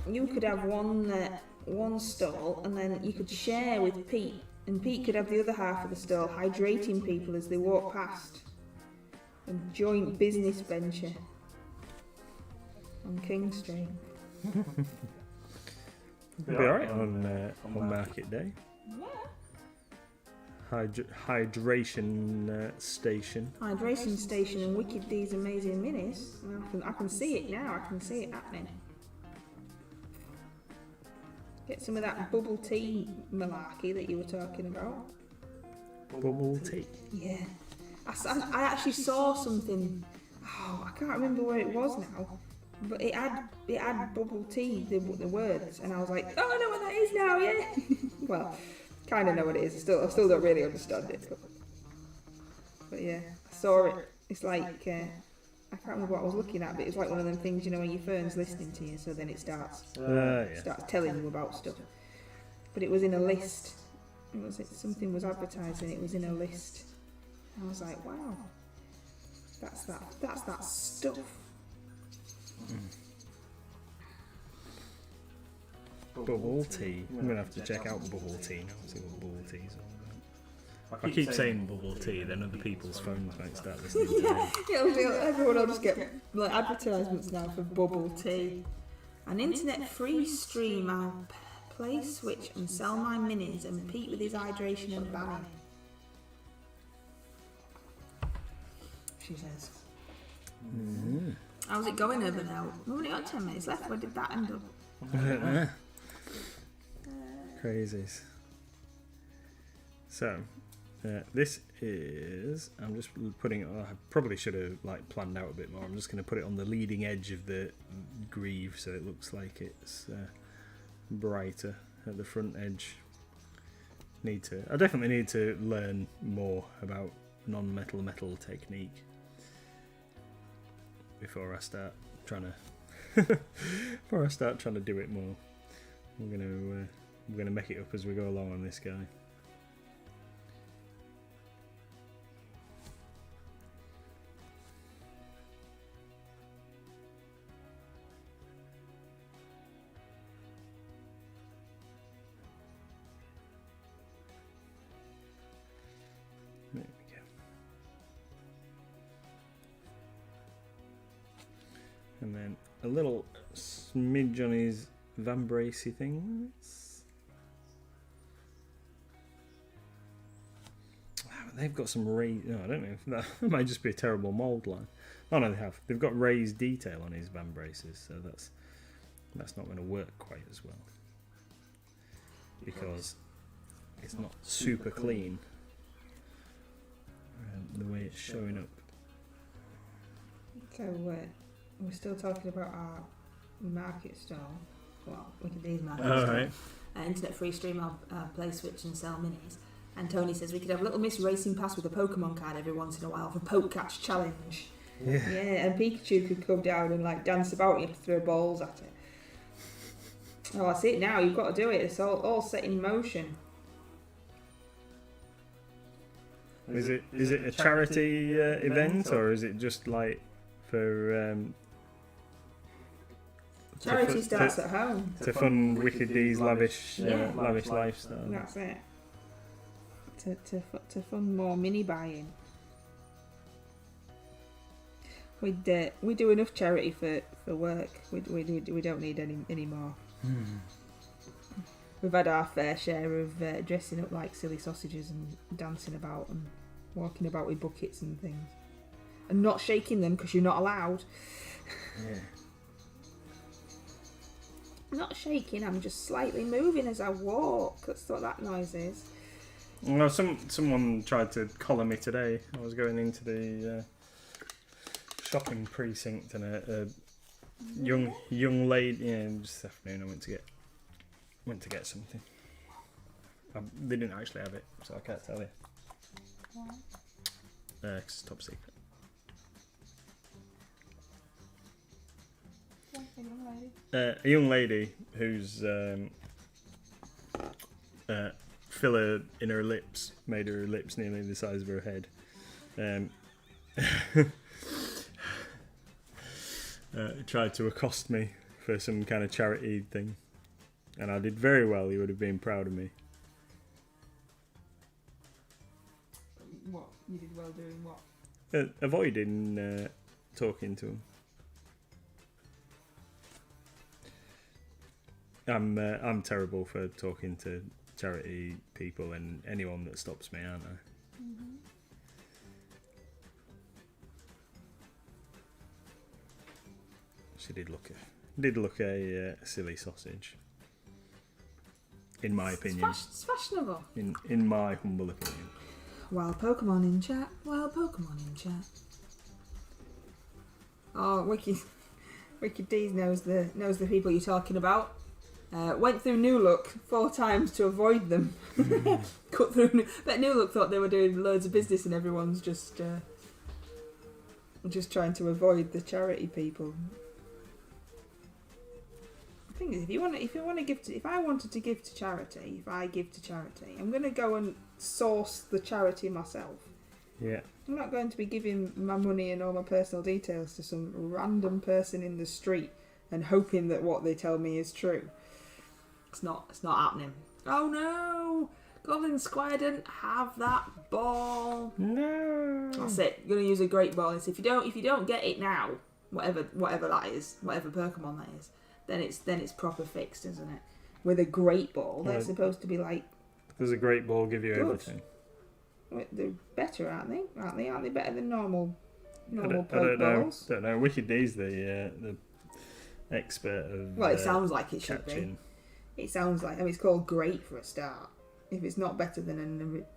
You could have one stall, and then you could share with Pete, and Pete could have the other half of the stall, hydrating people as they walk past. A joint business venture on King Street. Be alright on market day. Hydration station. Hydration station and Wicked D's amazing minis. I can see it now. I can see it happening. Get some of that bubble tea malarkey that you were talking about. Bubble tea. Yeah. I actually saw something. Oh, I can't remember where it was now. But it had bubble tea, the words, and I was like, oh, I know what that is now. Yeah. Well. Kind of know what it is. I still don't really understand it. But yeah, I saw it. It's like, I can't remember what I was looking at, but it's like one of them things, you know, when your phone's listening to you, so then it starts telling you about stuff. But it was in a list. Something was advertising, it was in a list. And I was like, wow, that's that stuff. Bubble tea. I'm going to have to check out bubble tea now, see what bubble tea is all about. I keep saying bubble tea, then other people's phones might start listening to me. Everyone will just get like advertisements now for bubble tea. An internet free stream. I'll play Switch and sell my minis and Pete with his hydration and banning. She says. Mm-hmm. How's it going over there? We've only got 10 minutes left. Where did that end up? I don't know. Crazies. So, this is. I'm just putting it. I probably should have like planned out a bit more. I'm just going to put it on the leading edge of the greave, so it looks like it's brighter at the front edge. I definitely need to learn more about non-metal technique before I start trying to do it more. We're gonna make it up as we go along on this guy. There we go. And then a little smidge on his vambracey things. Wow, they've got some raised. No, I don't know if that might just be a terrible mould line. Oh no, they have. They've got raised detail on his vambraces, so that's not going to work quite as well because it's not super clean the way it's showing up. So we're still talking about our market stall. Well, Wicked D's market stall. Right. Internet free stream. I'll play Switch and sell minis. And Tony says we could have a little Miss Racing Pass with a Pokemon card every once in a while for Poke Catch Challenge. Yeah. Yeah, and Pikachu could come down and like dance about and you have to throw balls at it. Oh, I see it now. You've got to do it. It's all set in motion. Is it a charity event or is it just like for Charity starts at home. To fund Wicked D's lavish lifestyle. That's it. To fund more mini buying. We do enough charity for work. We don't need any more. We've had our fair share of dressing up like silly sausages and dancing about and walking about with buckets and things, and not shaking them because you're not allowed. Yeah. I'm not shaking. I'm just slightly moving as I walk. That's what that noise is. Well, someone tried to collar me today. I was going into the shopping precinct, and a young lady. Yeah, just this afternoon I went to get something. They didn't actually have it, so I can't tell you. Why? 'Cause it's top secret. A young lady who's filler in her lips made her lips nearly the size of her head. Tried to accost me for some kind of charity thing, and I did very well. He would have been proud of me. What? You did well doing what? Avoiding talking to him. I'm terrible for talking to charity people and anyone that stops me, aren't I? Mm-hmm. She did look a silly sausage, in my opinion. It's fashionable. In my humble opinion. Wild Pokemon in chat. Wild Pokemon in chat. Oh, Wicked D's knows the people you're talking about. Went through New Look 4 times to avoid them. Cut through. But New Look thought they were doing loads of business, and everyone's just trying to avoid the charity people. The thing is, if I wanted to give to charity, if I give to charity, I'm going to go and source the charity myself. Yeah. I'm not going to be giving my money and all my personal details to some random person in the street and hoping that what they tell me is true. It's not happening. Oh no! Goblin Squire didn't have that ball. No. That's it. You're gonna use a great ball. If you don't get it now, whatever that is, whatever Pokemon that is, then it's proper fixed, isn't it? With a great ball, they're supposed to be like. Does a great ball give you good. everything? They're better, aren't they? Aren't they better than normal I don't Pokeballs? know. Wicked D's the expert of. Well, it sounds like it should catching. be. It sounds like. I mean, it's called great for a start. If it's not better than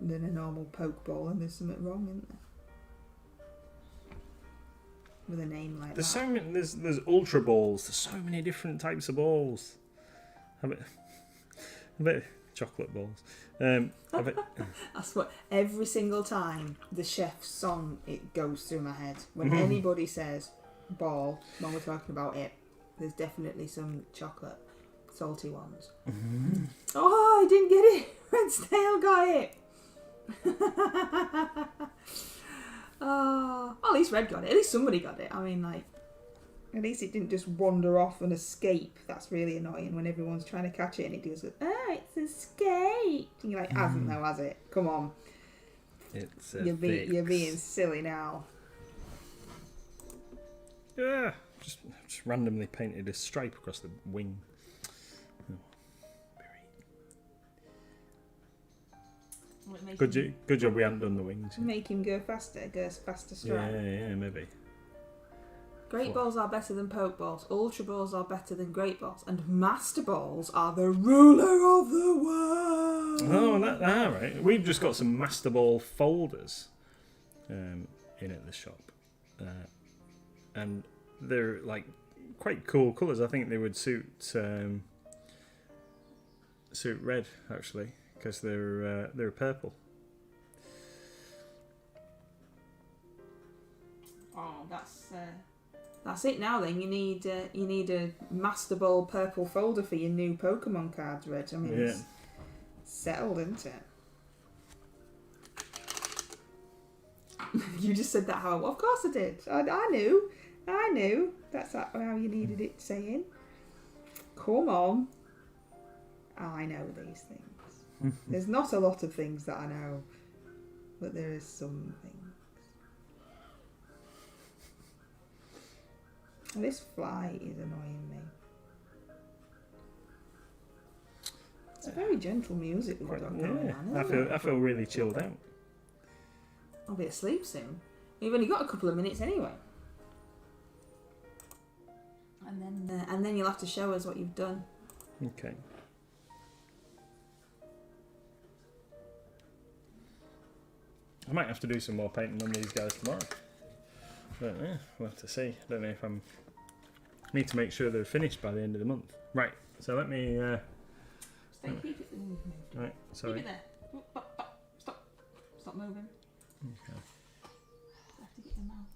a normal Pokeball, then there's something wrong, isn't there? With a name like There's that. so many. There's Ultra Balls. There's so many different types of balls. I bet chocolate balls. That's what every single time the chef's song it goes through my head. When anybody says ball, when we're talking about it, there's definitely some chocolate, salty ones. Oh, I didn't get it. Red Snail got it. Oh, well, at least Red got it. At least somebody got it. I mean, like, at least it didn't just wander off and escape. That's really annoying when everyone's trying to catch it and it goes, oh, it's escaped. And you're like, hasn't though, has it? Come on. It's You're being silly now. Yeah, just randomly painted a stripe across the wing. Good job we haven't done the wings. Make him go faster strike. Yeah, maybe. Great balls are better than Pokeballs. Ultra balls are better than Great balls, and Master balls are the ruler of the world. Oh, right. We've just got some Master Ball folders in at the shop, and they're like quite cool colours. I think they would suit red actually, because they're purple. Oh, that's it now. Then you need a Master Ball purple folder for your new Pokemon cards, Red. I mean, it's settled, isn't it? You just said that how? Of course I did. I knew. That's how you needed it saying. Come on. I know these things. There's not a lot of things that I know, but there is some things. And this fly is annoying me. It's a very gentle music we've got going on, isn't it? I feel really chilled out. I'll be asleep soon. We've only got a couple of minutes anyway. And then you'll have to show us what you've done. Okay. I might have to do some more painting on these guys tomorrow. But yeah, we'll have to see. I don't know if I'm... need to make sure they're finished by the end of the month. Right, so let me... Keep it Right, sorry. Keep it there. Stop moving. Okay. I have to get your mouth.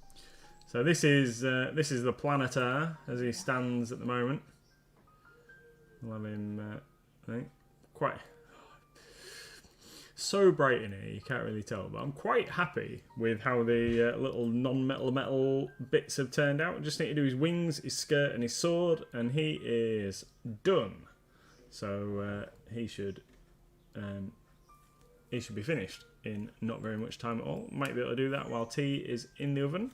So this is the Planetar as he stands at the moment. We'll have him, I think, quite so bright in here you can't really tell, but I'm quite happy with how the little non-metal bits have turned out. I just need to do his wings, his skirt, and his sword, and he is done. So he should be finished in not very much time at all. Might be able to do that while tea is in the oven.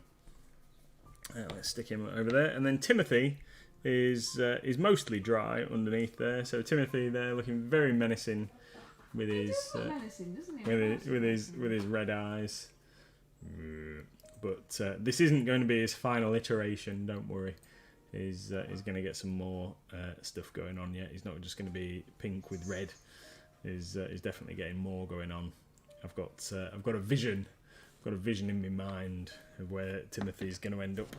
Let's stick him over there, and then Timothy is mostly dry underneath there. So Timothy there looking very menacing with his with his red eyes. But this isn't going to be his final iteration. Don't worry. He's going to get some more stuff going on yet. He's not just going to be pink with red. He's definitely getting more going on. I've got a vision. I've got a vision in my mind of where Timothy's going to end up.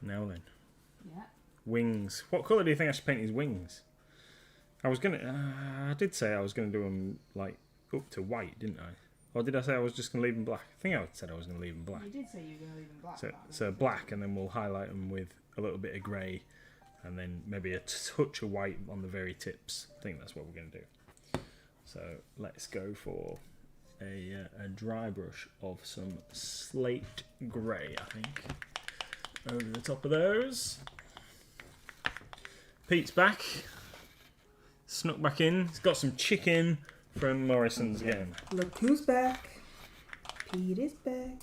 Now then. Yeah. Wings. What colour do you think I should paint his wings? I was gonna. I did say I was gonna do them like up to white, didn't I? Or did I say I was just gonna leave them black? I think I said I was gonna leave them black. You did say you were going to leave them black. So black, and then we'll highlight them with a little bit of grey, and then maybe a touch of white on the very tips. I think that's what we're gonna do. So let's go for a dry brush of some slate grey, I think, over the top of those. Pete's back. Snuck back in. He's got some chicken from Morrison's again. Look who's back. Pete is back.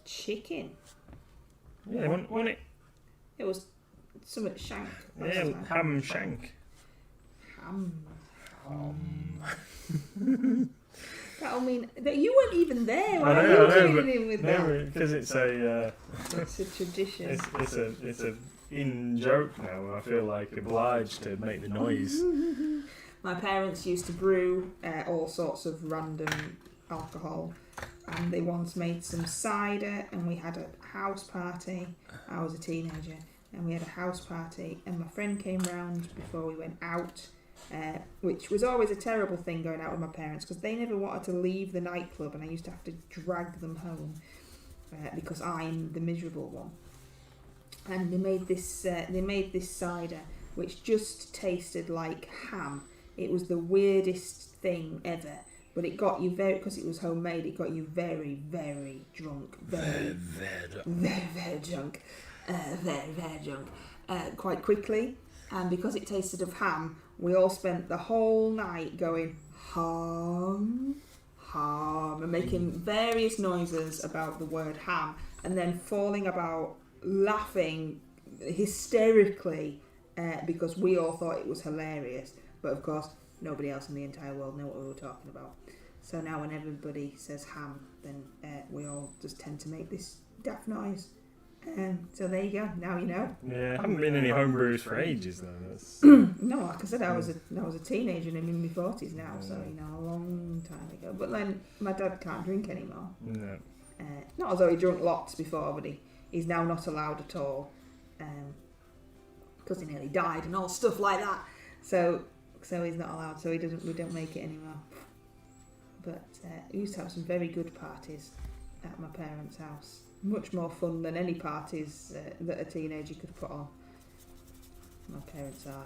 Chicken. Yeah, wasn't it? It was something shank. Yeah, ham shank. Ham. That'll mean that you weren't even there. Why are you joining in with that? Because it's a It's a tradition. it's a in joke now. I feel like obliged to make the noise. My parents used to brew all sorts of random alcohol, and they once made some cider, and we had a house party. I was a teenager, and we had a house party, and my friend came round before we went out, which was always a terrible thing going out with my parents, because they never wanted to leave the nightclub, and I used to have to drag them home because I'm the miserable one. And they made this cider, which just tasted like ham. It was the weirdest thing ever, but it got you because it was homemade. It got you very, very drunk, very drunk, quite quickly. And because it tasted of ham, we all spent the whole night going ham, and making various noises about the word ham, and then falling about laughing hysterically because we all thought it was hilarious, but of course nobody else in the entire world knew what we were talking about. So now when everybody says ham, then we all just tend to make this daft noise. So there you go. Now you know. Yeah, I haven't been any homebrews for ages though. That's... No, like I said, I was a teenager and I'm in my 40s now, so you know, a long time ago. But then my dad can't drink anymore. No. Not as though he drunk lots before, but he's now not allowed at all because he nearly died and all stuff like that. So he's not allowed. So we don't make it anymore. But we used to have some very good parties at my parents' house. Much more fun than any parties that a teenager could put on. My parents are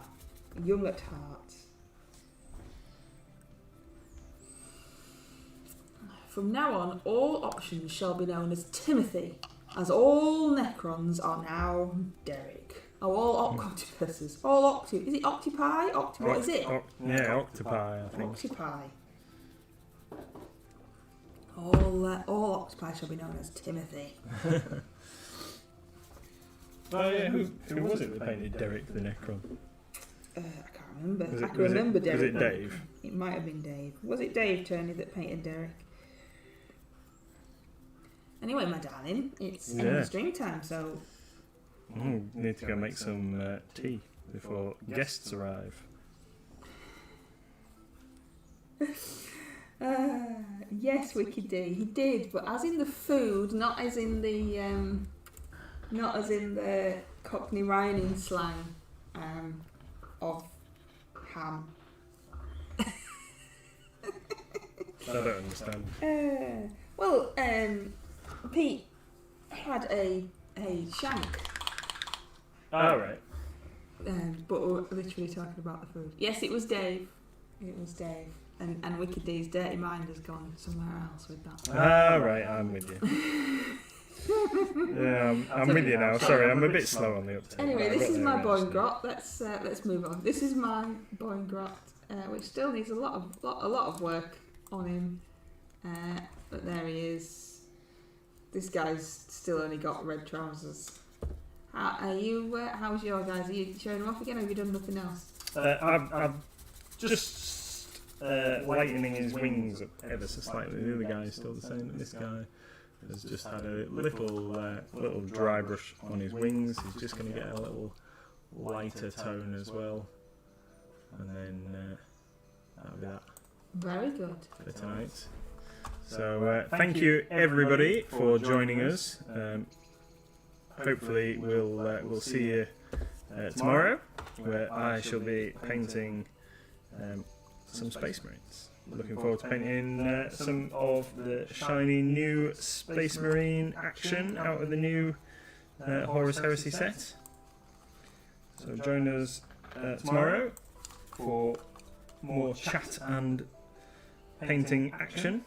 young at heart. From now on, all options shall be known as Timothy, as all Necrons are now Derek. Oh, all octopuses. All Is it octopi? What is it? Yeah, octopi, I think. Octopi. All octopi shall be known as Timothy. Oh yeah, who was it that painted Derek the Necron? I can't remember. I can Was remember Derek. Was it Dave? It might have been Dave. Was it Dave Turney that painted Derek? Anyway, my darling, it's stream time, so... Need to go make some tea before guests arrive. Yes, Wicked D, he did, but as in the food, not as in the Cockney rhyming slang of ham. I don't understand. Well, Pete had a shank. Oh, right. But we're literally talking about the food. Yes, it was Dave. It was Dave. And Wicked D's dirty mind has gone somewhere else with that. Ah, right, I'm with you. Yeah, I'm with you now. Sorry, I'm a bit slow on the uptake. Anyway, this is my Boingrot. Let's move on. This is my Boingrot, which still needs a lot of work on him. But there he is. This guy's still only got red trousers. How's your guys? Are you showing them off again, or have you done nothing else? I'm just lightening his wings up ever so slightly. The other guy is still the same. This guy has just had a little dry brush on his wings. He's just going to get a little lighter tone as well, and then that'll be that. Very good. For tonight. So thank you everybody for joining us. Hopefully we'll see you tomorrow, where I shall be painting some Space Marines. Looking forward to painting some of the shiny new Space Marine action out of the new Horus Heresy set. So join us tomorrow for more chat and painting action.